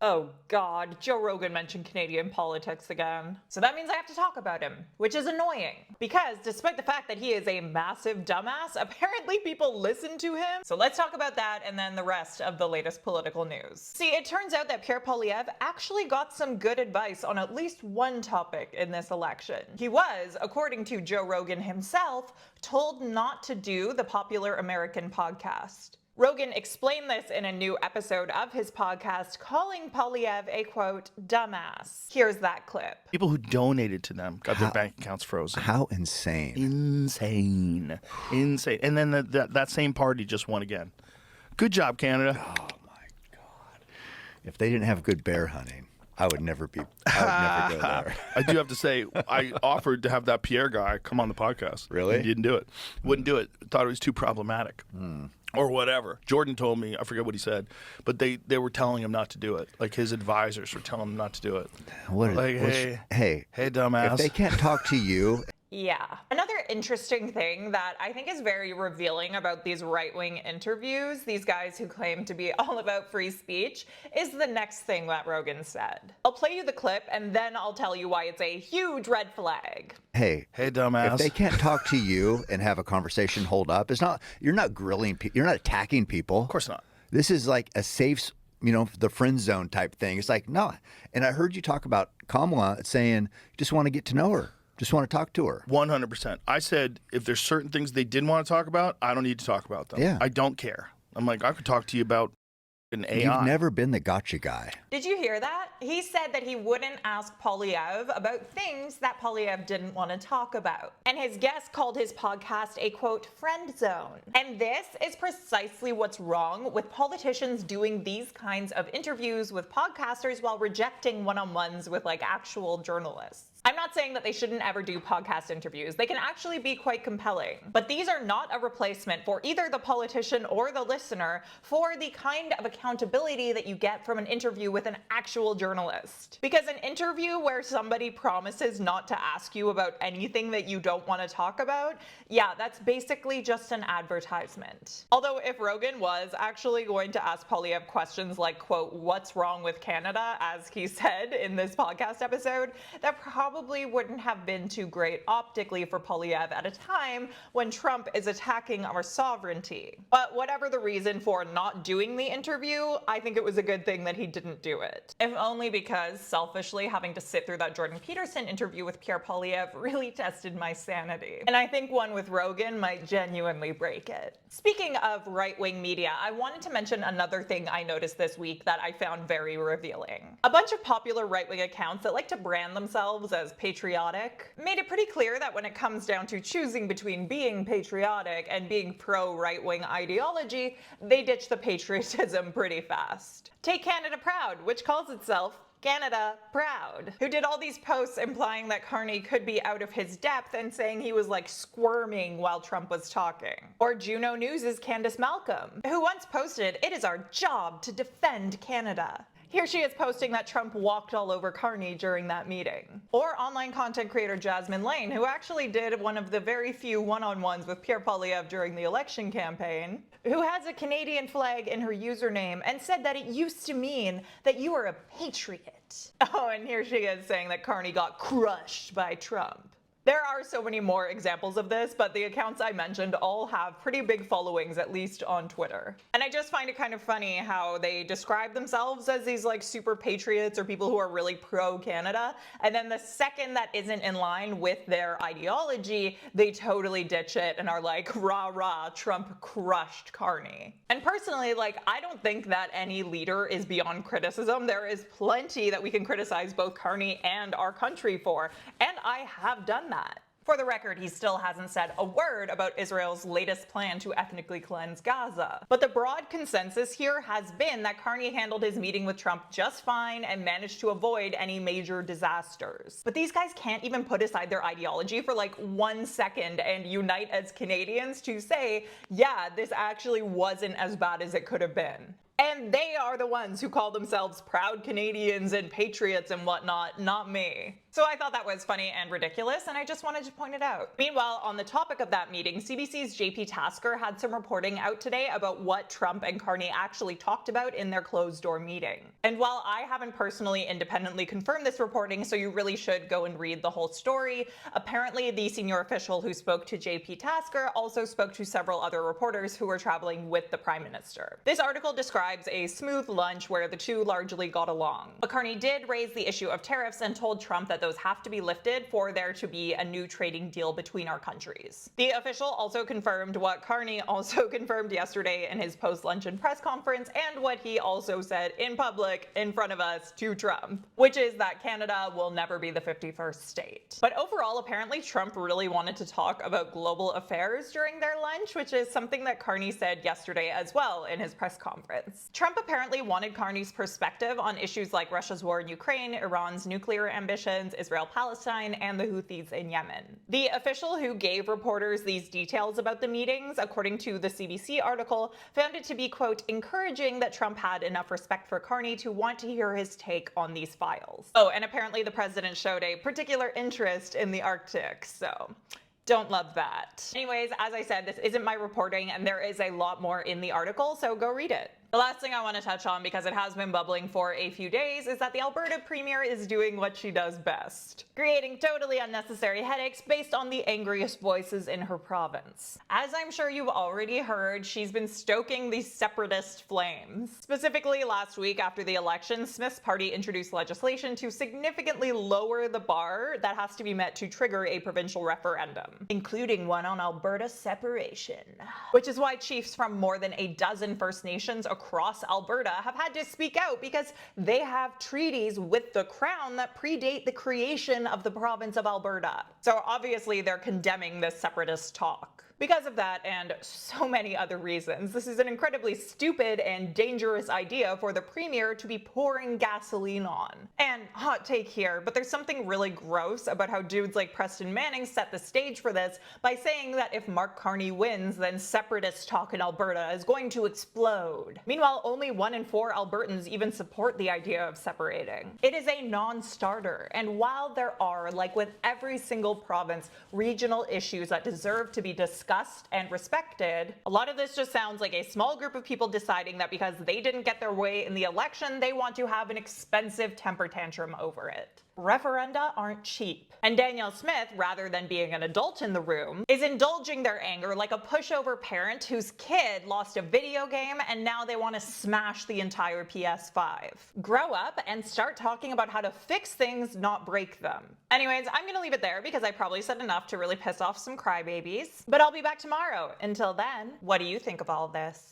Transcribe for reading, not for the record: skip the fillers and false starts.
Oh God, Joe Rogan mentioned Canadian politics again. So that means I have to talk about him, which is annoying. Because despite the fact that he is a massive dumbass, apparently people listen to him. So let's talk about that and then the rest of the latest political news. See, it turns out that Pierre Poilievre actually got some good advice on at least one topic in this election. He was, according to Joe Rogan himself, told not to do the popular American podcast. Rogan explained this in a new episode of his podcast, calling Poilievre a, quote, dumbass. Here's that clip. People who donated to them got their bank accounts frozen. How insane. Insane. And then that same party just won again. Good job, Canada. Oh, my God. If they didn't have good bear hunting, I would never go there. I do have to say, I offered to have that Pierre guy come on the podcast. Really? He didn't do it. Wouldn't do it. Thought it was too problematic. Or whatever. Jordan told me, I forget what he said, but they were telling him not to do it. Like his advisors were telling him not to do it. Hey, dumbass. If they can't talk to you. Yeah. Another interesting thing that I think is very revealing about these right-wing interviews, these guys who claim to be all about free speech, is the next thing that Rogan said. I'll play you the clip and then I'll tell you why it's a huge red flag. Hey, dumbass. If they can't talk to you and have a conversation hold up, you're not grilling people, you're not attacking people. Of course not. This is like a safe, the friend zone type thing. It's like, no. And I heard you talk about Kamala saying you just want to get to know her. Just want to talk to her. 100%. I said, if there's certain things they didn't want to talk about, I don't need to talk about them. Yeah. I don't care. I'm like, I could talk to you about an AI. You've never been the gotcha guy. Did you hear that? He said that he wouldn't ask Poilievre about things that Poilievre didn't want to talk about. And his guest called his podcast a, quote, friend zone. And this is precisely what's wrong with politicians doing these kinds of interviews with podcasters while rejecting one-on-ones with like actual journalists. I'm not saying that they shouldn't ever do podcast interviews. They can actually be quite compelling. But these are not a replacement for either the politician or the listener for the kind of accountability that you get from an interview with an actual journalist. Because an interview where somebody promises not to ask you about anything that you don't want to talk about, yeah, that's basically just an advertisement. Although if Rogan was actually going to ask Poilievre questions like, quote, what's wrong with Canada, as he said in this podcast episode, that probably wouldn't have been too great optically for Poilievre at a time when Trump is attacking our sovereignty. But whatever the reason for not doing the interview, I think it was a good thing that he didn't do it. If only because, selfishly, having to sit through that Jordan Peterson interview with Pierre Poilievre really tested my sanity. And I think one with Rogan might genuinely break it. Speaking of right-wing media, I wanted to mention another thing I noticed this week that I found very revealing. A bunch of popular right-wing accounts that like to brand themselves as patriotic made it pretty clear that when it comes down to choosing between being patriotic and being pro-right-wing ideology, they ditch the patriotism pretty fast. Take Canada Proud, which calls itself Canada Proud, who did all these posts implying that Carney could be out of his depth and saying he was like squirming while Trump was talking. Or Juno News' Candace Malcolm, who once posted, "It is our job to defend Canada." Here she is posting that Trump walked all over Carney during that meeting. Or online content creator Jasmine Lane, who actually did one of the very few one-on-ones with Pierre Poilievre during the election campaign, who has a Canadian flag in her username and said that it used to mean that you were a patriot. Oh, and here she is saying that Carney got crushed by Trump. There are so many more examples of this, but the accounts I mentioned all have pretty big followings, at least on Twitter. And I just find it kind of funny how they describe themselves as these like super patriots or people who are really pro-Canada, and then the second that isn't in line with their ideology, they totally ditch it and are like, rah rah, Trump crushed Carney. And personally, like, I don't think that any leader is beyond criticism. There is plenty that we can criticize both Carney and our country for, and I have done that. For the record, he still hasn't said a word about Israel's latest plan to ethnically cleanse Gaza. But the broad consensus here has been that Carney handled his meeting with Trump just fine and managed to avoid any major disasters. But these guys can't even put aside their ideology for like 1 second and unite as Canadians to say, yeah, this actually wasn't as bad as it could have been. And they are the ones who call themselves proud Canadians and patriots and whatnot, not me. So I thought that was funny and ridiculous, and I just wanted to point it out. Meanwhile, on the topic of that meeting, CBC's JP Tasker had some reporting out today about what Trump and Carney actually talked about in their closed-door meeting. And while I haven't personally independently confirmed this reporting, so you really should go and read the whole story, apparently the senior official who spoke to JP Tasker also spoke to several other reporters who were traveling with the Prime Minister. This article describes a smooth lunch where the two largely got along. But Carney did raise the issue of tariffs and told Trump that those have to be lifted for there to be a new trading deal between our countries. The official also confirmed what Carney also confirmed yesterday in his post-luncheon press conference and what he also said in public in front of us to Trump, which is that Canada will never be the 51st state. But overall, apparently Trump really wanted to talk about global affairs during their lunch, which is something that Carney said yesterday as well in his press conference. Trump apparently wanted Carney's perspective on issues like Russia's war in Ukraine, Iran's nuclear ambitions, Israel-Palestine, and the Houthis in Yemen. The official who gave reporters these details about the meetings, according to the CBC article, found it to be, quote, encouraging that Trump had enough respect for Carney to want to hear his take on these files. Oh, and apparently the president showed a particular interest in the Arctic, so don't love that. Anyways, as I said, this isn't my reporting and there is a lot more in the article, so go read it. The last thing I want to touch on, because it has been bubbling for a few days, is that the Alberta Premier is doing what she does best, creating totally unnecessary headaches based on the angriest voices in her province. As I'm sure you've already heard, she's been stoking these separatist flames. Specifically, last week after the election, Smith's party introduced legislation to significantly lower the bar that has to be met to trigger a provincial referendum, including one on Alberta separation. Which is why chiefs from more than a dozen First Nations across Alberta have had to speak out because they have treaties with the Crown that predate the creation of the province of Alberta. So obviously they're condemning this separatist talk. Because of that and so many other reasons, this is an incredibly stupid and dangerous idea for the Premier to be pouring gasoline on. And hot take here, but there's something really gross about how dudes like Preston Manning set the stage for this by saying that if Mark Carney wins, then separatist talk in Alberta is going to explode. Meanwhile, only 1 in 4 Albertans even support the idea of separating. It is a non-starter, and while there are, like with every single province, regional issues that deserve to be discussed and respected, a lot of this just sounds like a small group of people deciding that because they didn't get their way in the election, they want to have an expensive temper tantrum over it. Referenda aren't cheap. And Danielle Smith, rather than being an adult in the room, is indulging their anger like a pushover parent whose kid lost a video game and now they want to smash the entire PS5. Grow up and start talking about how to fix things, not break them. Anyways, I'm gonna leave it there because I probably said enough to really piss off some crybabies. But I'll be back tomorrow. Until then, what do you think of all this?